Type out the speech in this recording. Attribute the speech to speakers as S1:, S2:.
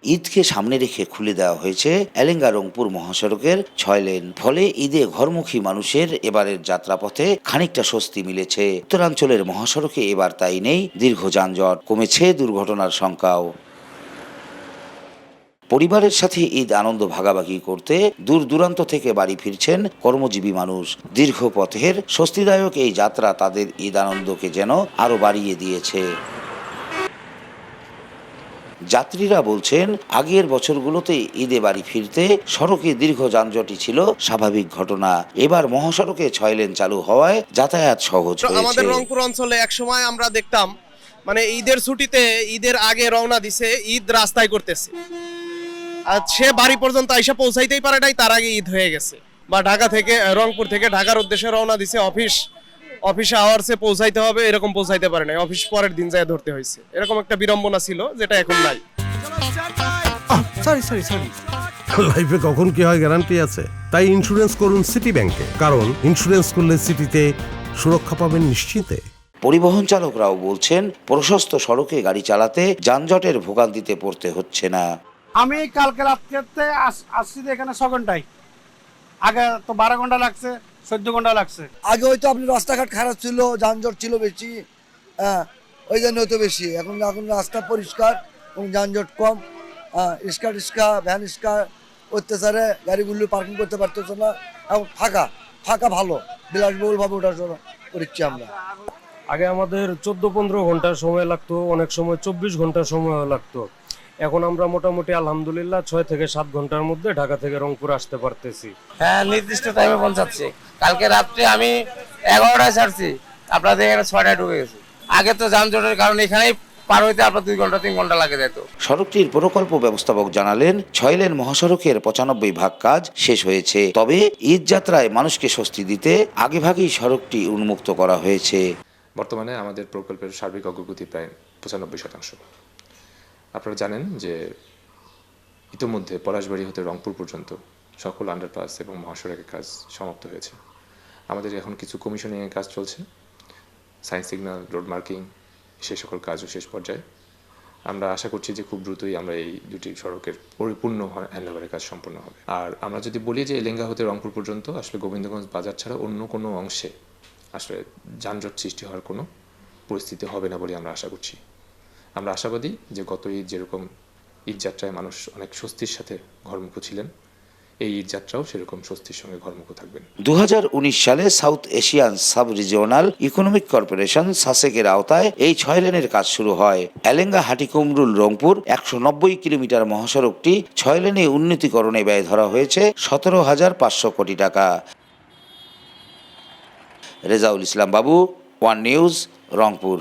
S1: ঈদকে সামনে রেখে খুলে দেওয়া হয়েছে এলেঙ্গা রংপুর মহাসড়কের 6 লেন। ফলে ঈদে ঘরমুখী মানুষের এবারের যাত্রাপথে খানিকটা স্বস্তি মিলেছে। উত্তরাঞ্চলের মহাসড়কে এবার তাই নেই দীর্ঘ যানজট, কমেছে দুর্ঘটনার সংখ্যাও। পরিবারের সাথে ঈদ আনন্দ ভাগাভাগি করতে দূর দূরান্ত থেকে বাড়ি ফিরছেন কর্মজীবী মানুষ। দীর্ঘ পথের স্বস্তিদায়ক এই যাত্রা তাদের ঈদ আনন্দকে যেন আরো বাড়িয়ে দিয়েছে। যাত্রীরা বলছেন, আগের বছরগুলোতে ঈদে বাড়ি ফিরতে সড়কে দীর্ঘ যানজটই ছিল স্বাভাবিক ঘটনা। এবার মহাসড়কে 6 লেন চালু হওয়ায় যাতায়াত সহজ হয়েছে।
S2: আমাদের রংপুর অঞ্চলে একসময় আমরা দেখতাম মানে ঈদের ছুটিতে ঈদের আগে রওনা দিছে, ঈদ রাস্তায় করতেছে, আর সে বাড়ি পর্যন্ত আইসা পৌঁছাইতেই পারে নাই, তার আগে ঈদ হয়ে গেছে। বা ঢাকা থেকে রংপুর থেকে ঢাকার উদ্দেশ্যে রওনা দিছে, অফিসে আওয়ার্সে পৌঁছাইতে হবে, এরকম পৌঁছাইতে পারে নাই, অফিস পরের দিন যায় ধরতে হয়েছে। এরকম একটা বিড়ম্বনা ছিল যেটা এখন নাই।
S3: লাইফে কখন কি হয় গ্যারান্টি আছে? তাই ইন্স্যুরেন্স করুন সিটি ব্যাংকে, কারণ ইন্স্যুরেন্স করলে সিটিতে সুরক্ষা পাবেন নিশ্চিন্তে।
S1: পরিবহন চালকরাও বলছেন, প্রশস্ত সড়কে গাড়ি চালাতে যানজটের ভোগান্তিতে পড়তে হচ্ছে না।
S4: আমি কালকে রাত্রে আসছি এখানে 6 ঘন্টায়, আগে তো 12 ঘন্টা লাগছে, 14 ঘন্টা লাগছে।
S5: আগে হয়তো আপনি রাস্তাঘাট খারাপ ছিল, যানজট ছিল বেশি, হ্যাঁ ওই জন্য হয়তো বেশি। এখন রাস্তা পরিষ্কার এবং যানজট কম। রিক্সা ভ্যান অত্যাচারে গাড়িগুলো পার্কিং করতে পারতেছে না, এবং ফাঁকা ভালো বিলাসবহুলভাবে ওঠার জন্য করছি আমরা।
S6: আগে আমাদের 14-15 ঘন্টার সময় লাগতো, অনেক সময় 24 ঘন্টার সময় লাগতো। এখন আমরা মোটামুটি আলহামদুলিল্লাহ 6 থেকে 7 ঘন্টার মধ্যে ঢাকা থেকে রংপুর আসতে পারতেছি।
S7: হ্যাঁ, নির্দিষ্ট টাইমে পৌঁছাচ্ছি। কালকে রাত্রে আমি 11টায় ছাড়ছি, আপনাদের এখানে 6টায় ঢুকে গেছি। আগে তো যানজটের কারণে এখানেই পার হইতে আপনার 2 ঘন্টা 3 ঘন্টা লাগে যেত।
S1: সড়কটির প্রকল্প ব্যবস্থাপক জানালেন, 6 লেন মহাসড়কের 95 ভাগ কাজ শেষ হয়েছে। তবে ঈদ যাত্রায় মানুষকে স্বস্তি দিতে আগেভাগেই সড়কটি উন্মুক্ত করা হয়েছে।
S8: বর্তমানে আমাদের প্রকল্পের সার্বিক অগ্রগতি প্রায় 95%। আপনারা জানেন যে ইতিমধ্যে পলাশবাড়ি হতে রংপুর পর্যন্ত সকল আন্ডারপাস এবং মহাসড়কের কাজ সমাপ্ত হয়েছে। আমাদের এখন কিছু কমিশনিংয়ের কাজ চলছে, সাইন সিগন্যাল, রোড মার্কিং, সে সকল কাজও শেষ পর্যায়ে। আমরা আশা করছি যে খুব দ্রুতই আমরা এই দুটি সড়কের পরিপূর্ণ হ্যান্ডওভারের কাজ সম্পন্ন হবে। আর আমরা যদি বলি যে এলেঙ্গা হতে রংপুর পর্যন্ত আসলে গোবিন্দগঞ্জ বাজার ছাড়া অন্য কোনো অংশে আসলে যানজট সৃষ্টি হওয়ার কোনো পরিস্থিতি হবে না বলে আমরা আশা করছি। আমরা আশাবাদী যে গত ঈদ যেরকম ঈদ যাত্রায় মানুষ অনেক স্বস্তির সাথে ঘরমুখো ছিলেন, এই ঈদ যাত্রাও সেরকম স্বস্তির সঙ্গে ঘরমুখো থাকবেন।
S1: 2019 সালে South Asian sub regional economic corporation সাসেকের আওতায় এই 6 লেনের কাজ শুরু হয়। এলেঙ্গা হাটিকুমরুল রংপুর 190 কিলোমিটার মহাসড়কটি 6 লেনে উন্নতিকরণে ব্যয় ধরা হয়েছে 17,500 কোটি টাকা। রেজাউল ইসলাম বাবু, ওয়ান নিউজ, রংপুর।